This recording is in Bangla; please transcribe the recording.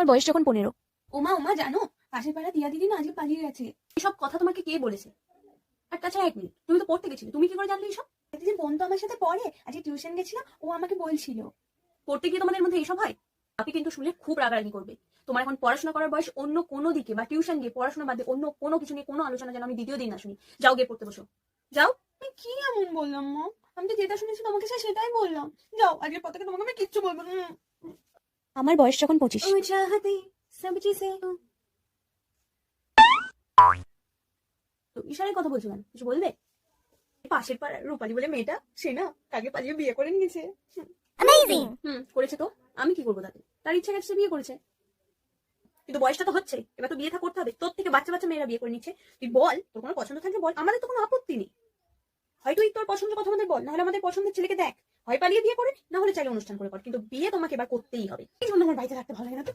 আমার বয়স যখন 15। ওমা ওমা জানো, পাশের পাড়া দিয়া দিদি না আজকে পালিয়ে গেছে। এসব কথা তোমাকে কে বলেছে? আর তাছাড়া 1 মিনিট, তুমি তো পড়তে গেছিলে, তুমি কি করে জানলে এসব? যে বোন তো আমার সাথে পড়ে, আজকে টিউশন গেছিল, ও আমাকে বলছিল। পড়তে গিয়ে তোমাদের মধ্যে এসব হয়? আপনি কিন্তু শুনলে খুব রাগারাগি করবে। তোমার এখন পড়াশোনা করার বয়স, অন্য কোনো দিকে বা টিউশন গিয়ে পড়াশোনা বাদে অন্য কোনো কিছু নিয়ে কোনো আলোচনা যেন আমি দ্বিতীয় দিন না শুনি। যাও গিয়ে পড়তে বসো, যাও। আমি কি এমন বললাম মা? আমি তো যেটা শুনেছি তোমাকে সেটাই বললাম। যাও, আজকের পর থেকে তোমাকে আমি কিচ্ছু বলবো না। আমার বয়স যখন 25। ও চাহতে সব জিসে তো ইশারায় কথা বলছো কেন? কিছু বলবে? পাশের পাড়ার রূপালী বলে মেয়েটা, সে না কাকে পালিয়ে বিয়ে করে নিয়েছে। করেছে তো, আমি কি করবো তাতে? তার ইচ্ছা গেছে, বিয়ে করেছে। কিন্তু বয়সটা তো হচ্ছে, এবার তো বিয়ে থা করতে হবে। তোর থেকে বাচ্চা বাচ্চা মেয়েরা বিয়ে করে নিচ্ছে। তুই বল, তোর কোনো পছন্দ থাকলে বল, আমাদের তো কোনো আপত্তি নেই। হয় তুই তোর পছন্দের কথা আমাদের বল, নাহলে আমাদের পছন্দের ছেলেকে দেখ। হয় পালিয়ে বিয়ে করে, না হলে চাইলে অনুষ্ঠান করে কর, কিন্তু বিয়ে তোমাকে এবার করতেই হবে। এই জন্য আমার বাড়িতে থাকতে ভালো লাগে না তো।